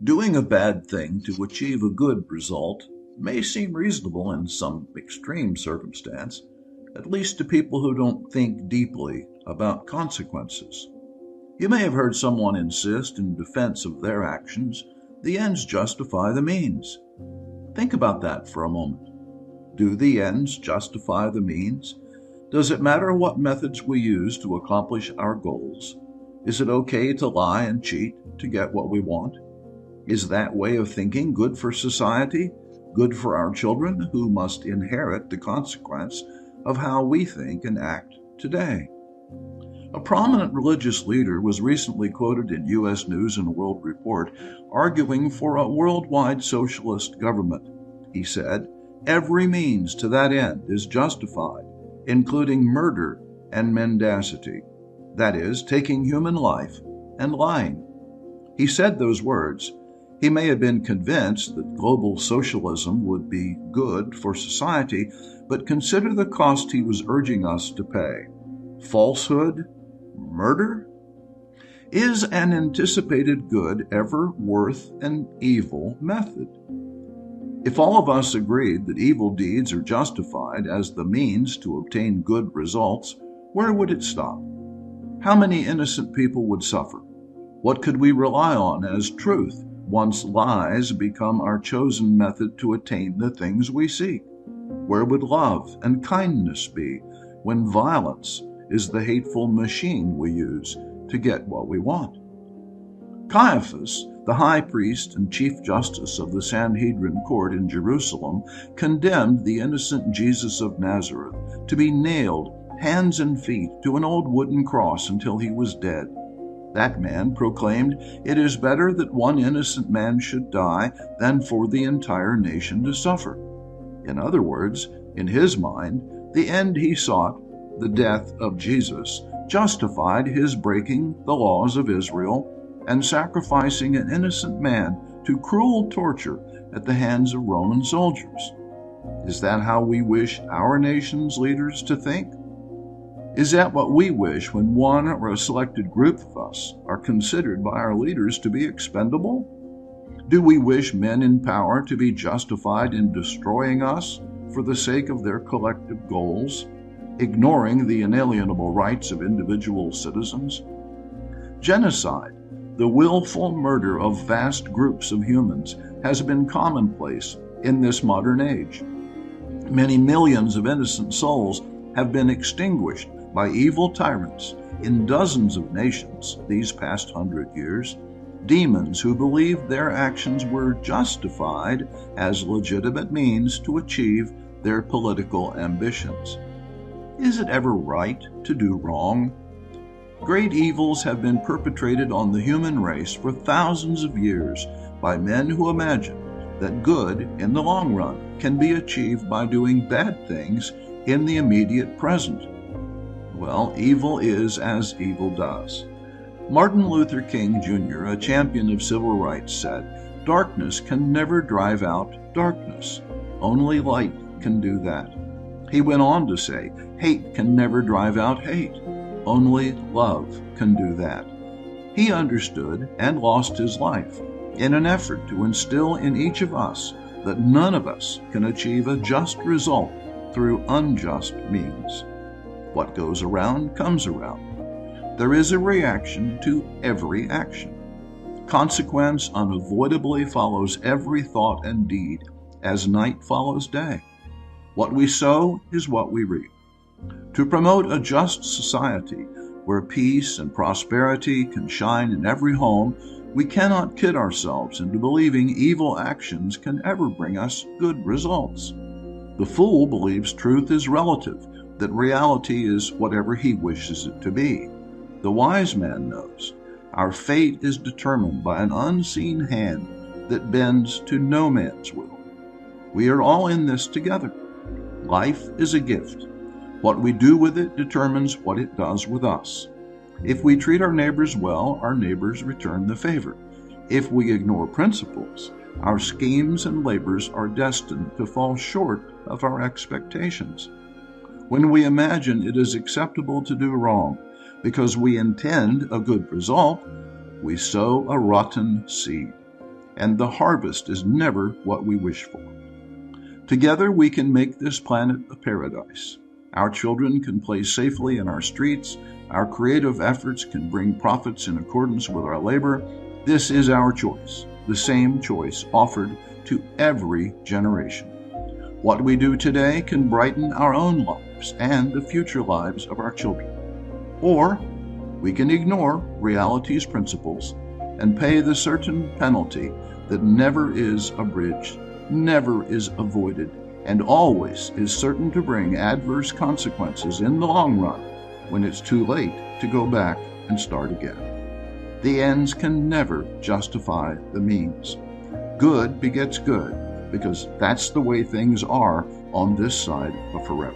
Doing a bad thing to achieve a good result may seem reasonable in some extreme circumstance, at least to people who don't think deeply about consequences. You may have heard someone insist in defense of their actions, the ends justify the means. Think about that for a moment. Do the ends justify the means? Does it matter what methods we use to accomplish our goals? Is it okay to lie and cheat to get what we want? Is that way of thinking good for society, good for our children who must inherit the consequence of how we think and act today? A prominent religious leader was recently quoted in U.S. News and World Report arguing for a worldwide socialist government. He said, "Every means to that end is justified, including murder and mendacity, that is, taking human life and lying." He said those words. He may have been convinced that global socialism would be good for society, but consider the cost he was urging us to pay. Falsehood? Murder? Is an anticipated good ever worth an evil method? If all of us agreed that evil deeds are justified as the means to obtain good results, where would it stop? How many innocent people would suffer? What could we rely on as truth once lies become our chosen method to attain the things we seek? Where would love and kindness be when violence is the hateful machine we use to get what we want? Caiaphas, the high priest and chief justice of the Sanhedrin court in Jerusalem, condemned the innocent Jesus of Nazareth to be nailed hands and feet to an old wooden cross until he was dead. That man proclaimed, "It is better that one innocent man should die than for the entire nation to suffer." In other words, in his mind, the end he sought, the death of Jesus, justified his breaking the laws of Israel and sacrificing an innocent man to cruel torture at the hands of Roman soldiers. Is that how we wish our nation's leaders to think? Is that what we wish when one or a selected group of us are considered by our leaders to be expendable? Do we wish men in power to be justified in destroying us for the sake of their collective goals, ignoring the inalienable rights of individual citizens? Genocide, the willful murder of vast groups of humans, has been commonplace in this modern age. Many millions of innocent souls have been extinguished by evil tyrants in dozens of nations these past 100 years, demons who believed their actions were justified as legitimate means to achieve their political ambitions. Is it ever right to do wrong? Great evils have been perpetrated on the human race for thousands of years by men who imagine that good in the long run can be achieved by doing bad things in the immediate present. Well, evil is as evil does. Martin Luther King Jr., a champion of civil rights, said, "Darkness can never drive out darkness. Only light can do that." He went on to say, "Hate can never drive out hate. Only love can do that." He understood and lost his life in an effort to instill in each of us that none of us can achieve a just result through unjust means. What goes around comes around. There is a reaction to every action. Consequence unavoidably follows every thought and deed, as night follows day. What we sow is what we reap. To promote a just society where peace and prosperity can shine in every home, we cannot kid ourselves into believing evil actions can ever bring us good results. The fool believes truth is relative, that reality is whatever he wishes it to be. The wise man knows our fate is determined by an unseen hand that bends to no man's will. We are all in this together. Life is a gift. What we do with it determines what it does with us. If we treat our neighbors well, our neighbors return the favor. If we ignore principles, our schemes and labors are destined to fall short of our expectations. When we imagine it is acceptable to do wrong because we intend a good result, we sow a rotten seed. and the harvest is never what we wish for. Together we can make this planet a paradise. Our children can play safely in our streets. Our creative efforts can bring profits in accordance with our labor. This is our choice, the same choice offered to every generation. What we do today can brighten our own lives and the future lives of our children. Or we can ignore reality's principles and pay the certain penalty that never is abridged, never is avoided, and always is certain to bring adverse consequences in the long run when it's too late to go back and start again. The ends can never justify the means. Good begets good, because that's the way things are on this side of forever.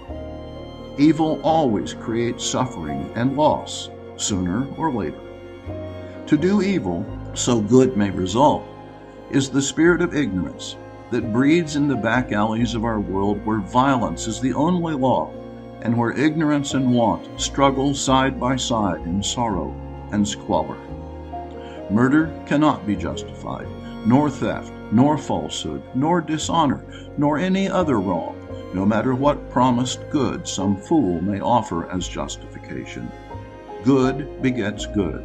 Evil always creates suffering and loss, sooner or later. To do evil, so good may result, is the spirit of ignorance that breeds in the back alleys of our world, where violence is the only law and where ignorance and want struggle side by side in sorrow and squalor. Murder cannot be justified, nor theft, nor falsehood, nor dishonor, nor any other wrong, no matter what promised good some fool may offer as justification. Good begets good.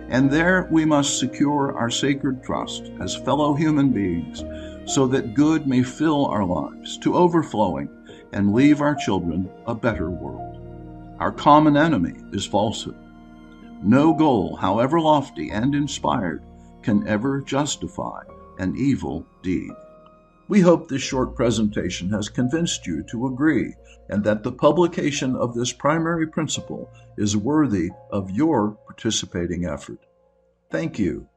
And there we must secure our sacred trust as fellow human beings, so that good may fill our lives to overflowing and leave our children a better world. Our common enemy is falsehood. No goal, however lofty and inspired, can ever justify an evil deed. We hope this short presentation has convinced you to agree, and that the publication of this primary principle is worthy of your participating effort. Thank you.